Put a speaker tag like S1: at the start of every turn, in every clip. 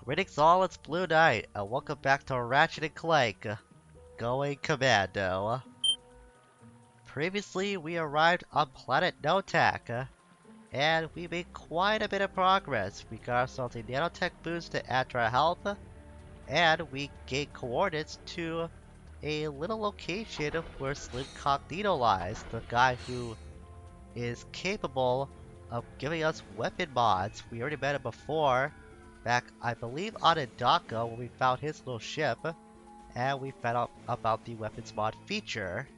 S1: Greetings all, it's Blue Knight, and welcome back to Ratchet Clank, going Commando. Previously, we arrived on planet Notak, and we made quite a bit of progress. We got ourselves a nanotech boost to add to our health, and we gained coordinates to a little location where Slim Cognito lies, the guy who is capable of giving us weapon mods. We already met him before, back, I believe, on Indaka when we found his little ship, and we found out about the weapons mod feature.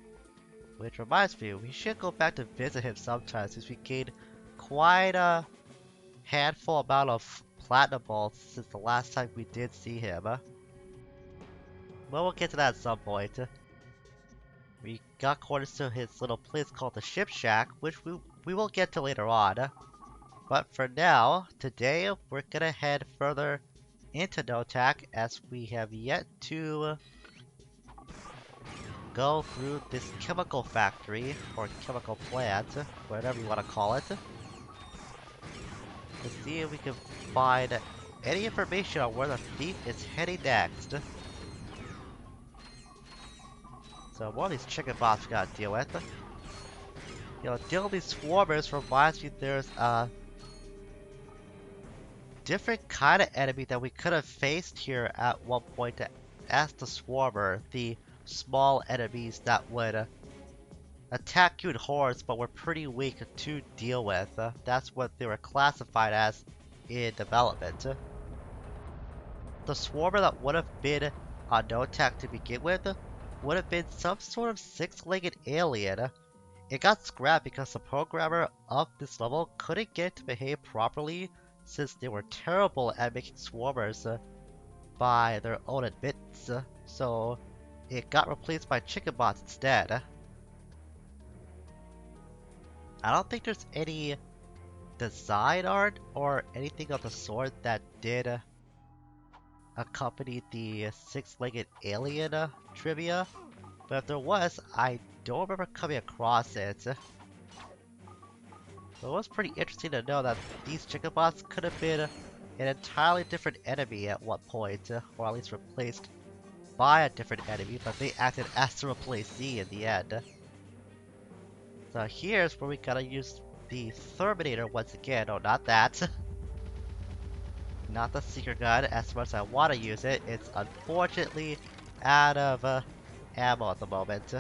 S1: Which reminds me, we should go back to visit him sometime since we gained quite a handful amount of platinum balls since the last time we did see him. But we'll get to that at some point. We got coordinates to his little place called the Ship Shack, which we will get to later on. But for now, today we're gonna head further into Notak as we have yet to go through this chemical factory, or chemical plant, whatever you want to call it, to see if we can find any information on where the thief is heading next. So more of these chicken bots we gotta deal with. You know, dealing with these swarmers reminds me there's a different kind of enemy that we could have faced here at one point as the swarmer, the small enemies that would attack you in hordes but were pretty weak to deal with. That's what they were classified as in development. The swarmer that would have been on Notak to begin with would have been some sort of six-legged alien. It got scrapped because the programmer of this level couldn't get it to behave properly since they were terrible at making swarmers by their own admittance, so it got replaced by chicken bots instead. I don't think there's any design art or anything of the sort that did accompany the six-legged alien trivia, but if there was, I don't remember coming across it. So it was pretty interesting to know that these chicken bots could have been an entirely different enemy at one point, or at least replaced by a different enemy, but they acted as the replacee in the end. So here's where we gotta use the Terminator once again. Oh, not that. Not the secret gun. As much as I want to use it, it's unfortunately out of ammo at the moment.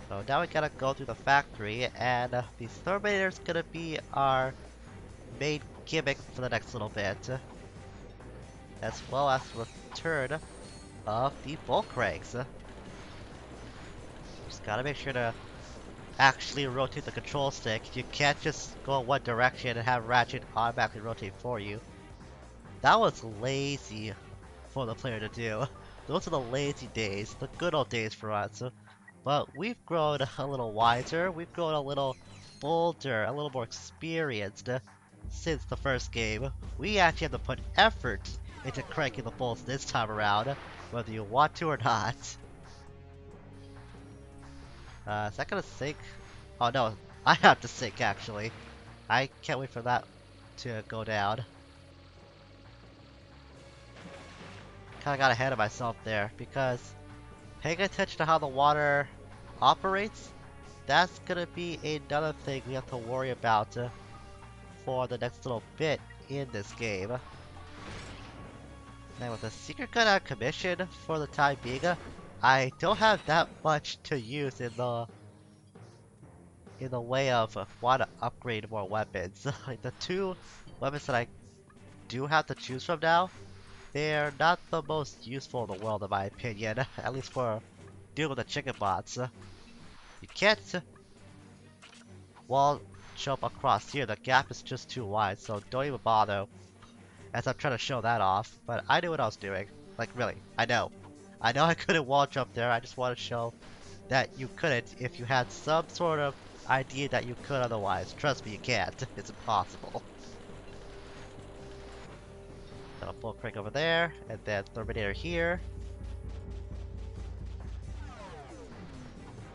S1: So now we gotta go through the factory, and the Terminator's gonna be our main gimmick for the next little bit. As well as the return of the bulk cranks. Just gotta make sure to actually rotate the control stick. You can't just go one direction and have Ratchet automatically rotate for you. That was lazy for the player to do. Those are the lazy days, the good old days for us. But we've grown a little wiser, we've grown a little bolder, a little more experienced since the first game. We actually have to put effort into cranking the bolts this time around, whether you want to or not. Is that gonna sink? Oh no, I have to sink actually. I can't wait for that to go down. Kinda got ahead of myself there, because paying attention to how the water operates, that's gonna be another thing we have to worry about for the next little bit in this game. Now with the secret gun out of commission for the time being, I don't have that much to use in the way of want to upgrade more weapons. Like the two weapons that I do have to choose from now, they're not the most useful in the world in my opinion, at least for dealing with the chicken bots. You can't wall jump across here, the gap is just too wide, so don't even bother as I'm trying to show that off, but I knew what I was doing. Like really, I know I couldn't wall jump there, I just want to show that you couldn't if you had some sort of idea that you could otherwise. Trust me, you can't. It's impossible. Got a full crank over there, and then Terminator here.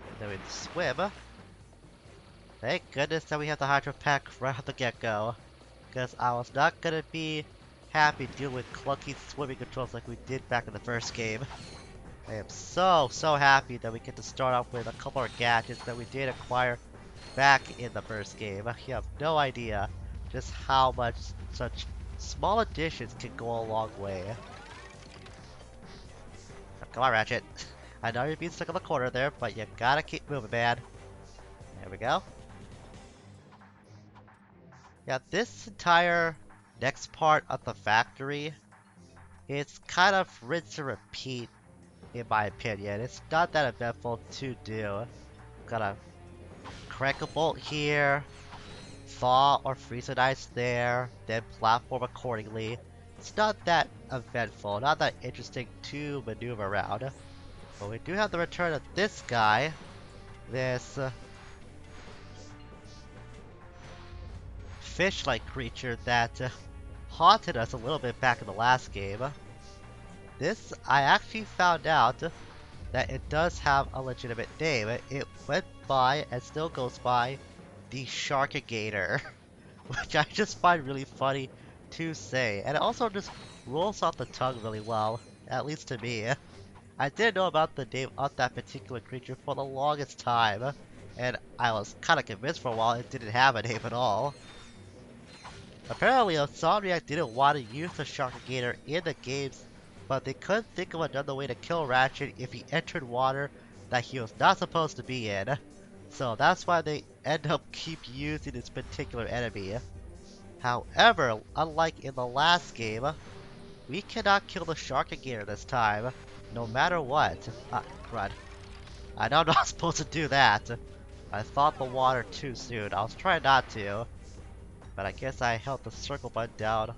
S1: And then we swim. Thank goodness that we have the Hydro Pack right at the get-go, because I was not gonna be happy dealing with clunky swimming controls like we did back in the first game. I am so happy that we get to start off with a couple of gadgets that we did acquire back in the first game. You have no idea just how much such small additions can go a long way. Come on, Ratchet. I know you're being stuck in the corner there, but you gotta keep moving, man. There we go. Yeah, this entire next part of the factory, it's kind of rinse and repeat, in my opinion. It's not that eventful to do. Gotta crank a bolt here, thaw or freeze an ice there, then platform accordingly. It's not that eventful, not that interesting to maneuver around. But we do have the return of this guy, this fish-like creature that haunted us a little bit back in the last game. This, I actually found out that it does have a legitimate name. It went by, and still goes by, the Sharkagator, which I just find really funny to say. And it also just rolls off the tongue really well, at least to me. I didn't know about the name of that particular creature for the longest time, and I was kinda convinced for a while it didn't have a name at all. Apparently, Insomniac didn't want to use the Sharkagator in the games, but they couldn't think of another way to kill Ratchet if he entered water that he was not supposed to be in. So that's why they end up keep using this particular enemy. However, unlike in the last game, we cannot kill the Sharkagator this time, no matter what. Crud. I know I'm not supposed to do that. I thought the water too soon. I was trying not to. But I guess I held the circle button down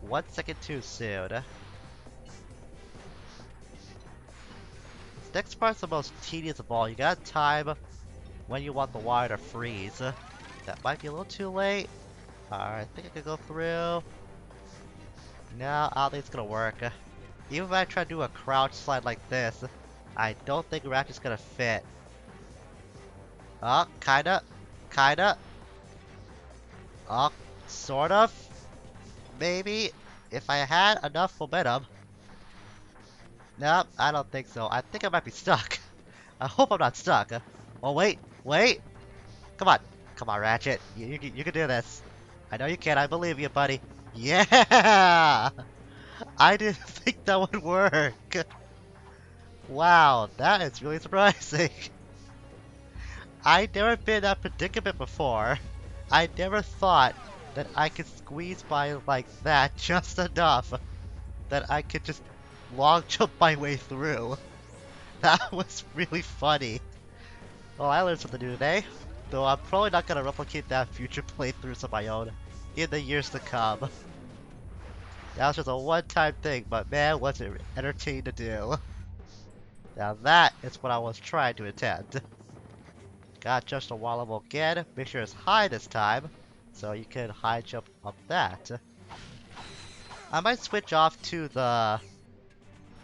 S1: 1 second too soon. This next part's the most tedious of all. You gotta time when you want the water to freeze. That might be a little too late. Alright, I think I could go through. No, I don't think it's gonna work. Even if I try to do a crouch slide like this, I don't think Ratchet's gonna fit. Oh, kinda. Kinda. Oh, sort of. Maybe. If I had enough momentum. Nope, I don't think so. I think I might be stuck. I hope I'm not stuck. Oh, wait. Wait. Come on. Come on, Ratchet. You can do this. I know you can. I believe you, buddy. Yeah! I didn't think that would work. Wow, that is really surprising. I'd never been in that predicament before. I never thought that I could squeeze by like that just enough that I could just long jump my way through. That was really funny. Well, I learned something new today, though I'm probably not gonna replicate that future playthroughs of my own in the years to come. That was just a one-time thing, but man, was it entertaining to do. Now that is what I was trying to attempt. Got just a wall level again. Make sure it's high this time, so you can high jump up that. I might switch off to the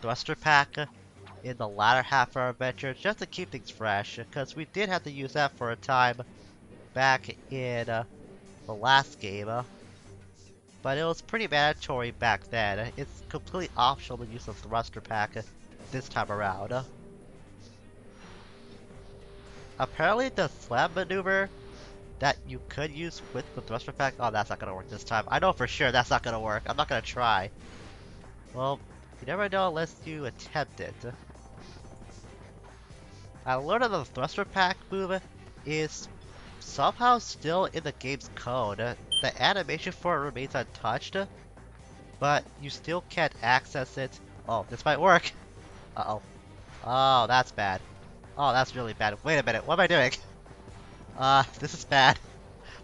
S1: thruster pack in the latter half of our adventure just to keep things fresh, because we did have to use that for a time back in the last game. But it was pretty mandatory back then. It's completely optional to use the thruster pack this time around. Apparently the slam maneuver that you could use with the thruster pack, oh, that's not gonna work this time. I know for sure that's not gonna work. I'm not gonna try. Well, you never know unless you attempt it. I learned that the thruster pack move is somehow still in the game's code. The animation for it remains untouched, but you still can't access it. Oh, this might work. Uh-oh. Oh, that's bad. Oh, that's really bad. Wait a minute, what am I doing? This is bad.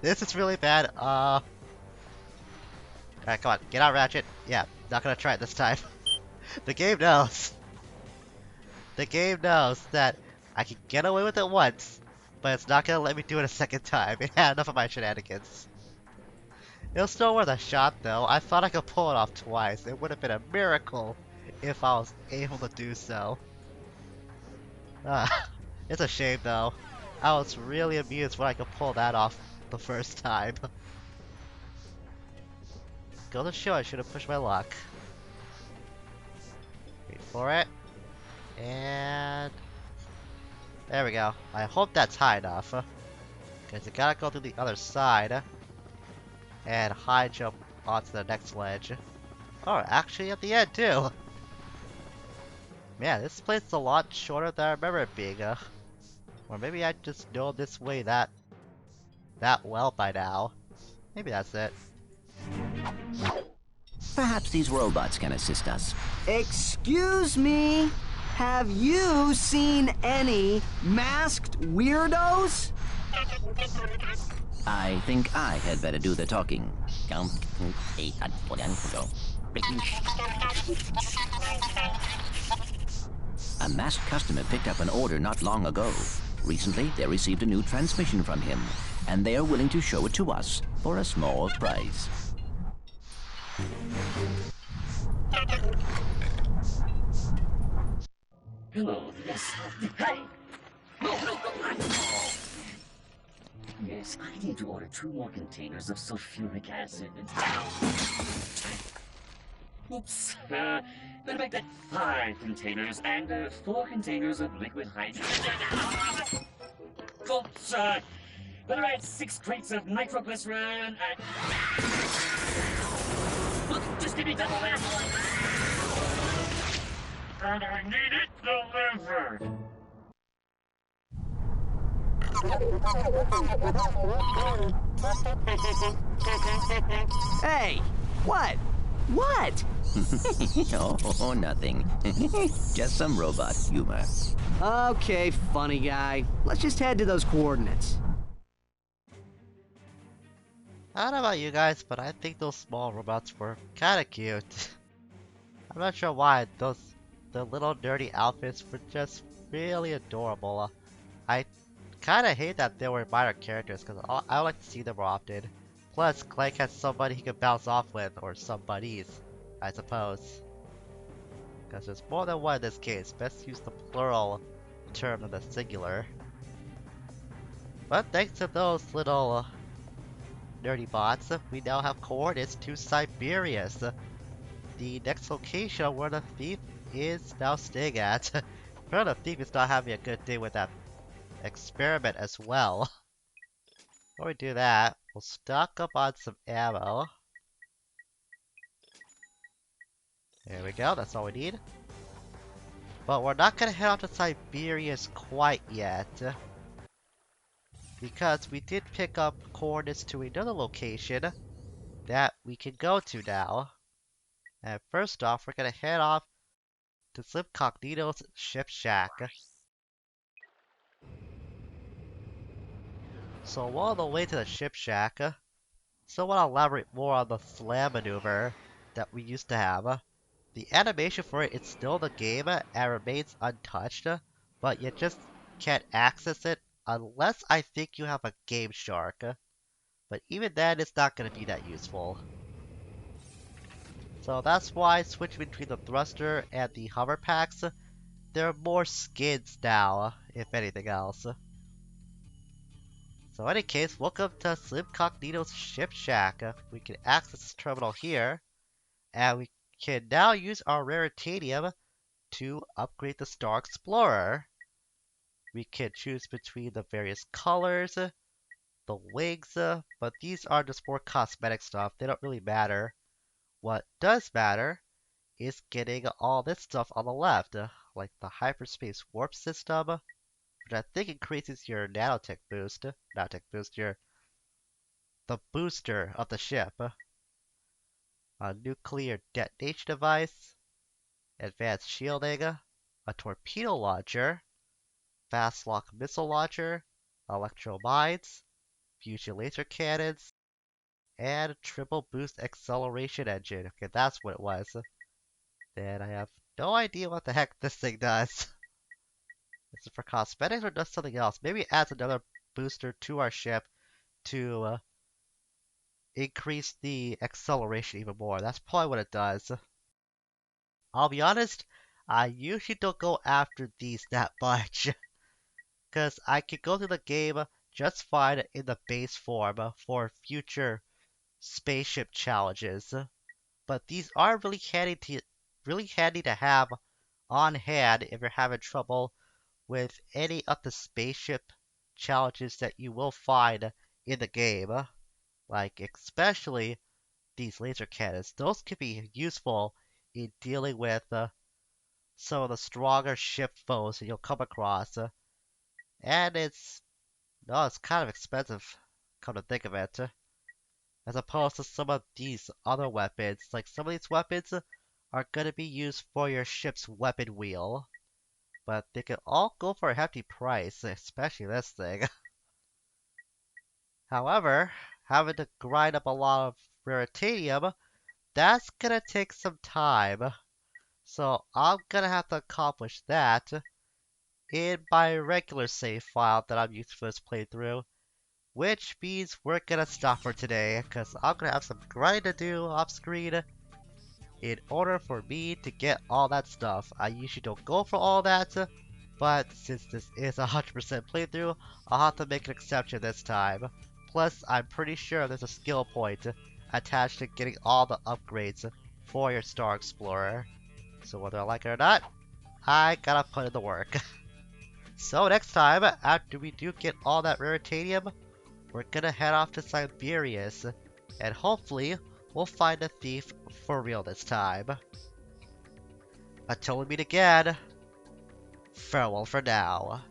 S1: This is really bad. Alright, come on, get out, Ratchet. Yeah, not gonna try it this time. The game knows. The game knows that I can get away with it once, but it's not gonna let me do it a second time. It had enough of my shenanigans. It was still worth a shot, though. I thought I could pull it off twice. It would have been a miracle if I was able to do so. It's a shame, though. I was really amused when I could pull that off the first time. goes to show I should have pushed my luck. Wait for it. And... there we go. I hope that's high enough. Because you gotta go through the other side. And high jump onto the next ledge. Oh, actually at the end too! Man, this place is a lot shorter than I remember it being. Or maybe I just know this way that well by now. Maybe that's it.
S2: Perhaps these robots can assist us.
S3: Excuse me? Have you seen any masked weirdos?
S2: I think I had better do the talking. A masked customer picked up an order not long ago. Recently, they received a new transmission from him, and they are willing to show it to us for a small price.
S4: Hello, yes. Hey! Yes, I need to order 2 more containers of sulfuric acid. Oops. Better make that 5 containers and 4 containers of liquid hydrogen. Oops. Better add 6 crates of nitroglycerin and... Look, just give me double that. And I need it delivered.
S3: Hey, what? What?
S2: Oh, nothing. Just some robot humor.
S3: Okay, funny guy. Let's just head to those coordinates.
S1: I don't know about you guys, but I think those small robots were kinda cute. I'm not sure why, the little nerdy outfits were just really adorable. I kinda hate that they were minor characters, because I like to see them more often. Plus, Clank has somebody he can bounce off with, or somebodies, I suppose. Because there's more than one in this case, best use the plural term than the singular. But thanks to those little nerdy bots, we now have coordinates to Siberius, the next location where the thief is now staying at. Apparently the thief is not having a good day with that experiment as well. Before we do that, we'll stock up on some ammo. There we go, that's all we need. But we're not gonna head off to Siberius quite yet, because we did pick up coordinates to another location that we can go to now. And first off, we're gonna head off to Cognito's ship shack. So we're on the way to the ship shack. So I want to elaborate more on the slam maneuver that we used to have. The animation for it is still in the game and remains untouched, but you just can't access it unless I think you have a Game Shark. But even then, it's not going to be that useful. So that's why switching between the thruster and the hover packs, there are more skins now, if anything else. So in any case, welcome to Slim Cognito's Ship Shack. We can access this terminal here, and we can now use our raritanium to upgrade the Star Explorer. We can choose between the various colors, the wings, but these are just more cosmetic stuff. They don't really matter. What does matter is getting all this stuff on the left, like the hyperspace warp system, which I think increases your nanotech boost. Nanotech boost, the booster of the ship. A nuclear detonation device, advanced shielding, a torpedo launcher, fast lock missile launcher, electro mines, fusion laser cannons, and a triple boost acceleration engine. Okay, that's what it was. Then I have no idea what the heck this thing does. Is it for cosmetics or does something else? Maybe it adds another booster to our ship to increase the acceleration even more. That's probably what it does. I'll be honest, I usually don't go after these that much. Because I can go through the game just fine in the base form for future spaceship challenges. but these are really handy to have on hand if you're having trouble with any of the spaceship challenges that you will find in the game. Like especially these laser cannons. Those could be useful in dealing with some of the stronger ship foes that you'll come across. And it's kind of expensive, come to think of it. As opposed to some of these other weapons. Like some of these weapons are going to be used for your ship's weapon wheel. But they can all go for a hefty price, especially this thing. However, having to grind up a lot of raritanium, that's gonna take some time. So I'm gonna have to accomplish that in my regular save file that I'm using for this playthrough. Which means we're gonna stop for today, because I'm gonna have some grinding to do off screen in order for me to get all that stuff. I usually don't go for all that, but since this is a 100% playthrough, I'll have to make an exception this time. Plus, I'm pretty sure there's a skill point attached to getting all the upgrades for your Star Explorer. So whether I like it or not, I gotta put in the work. So next time, after we do get all that raritanium, we're gonna head off to Siberius, and hopefully we'll find a thief for real this time. Until we meet again, farewell for now.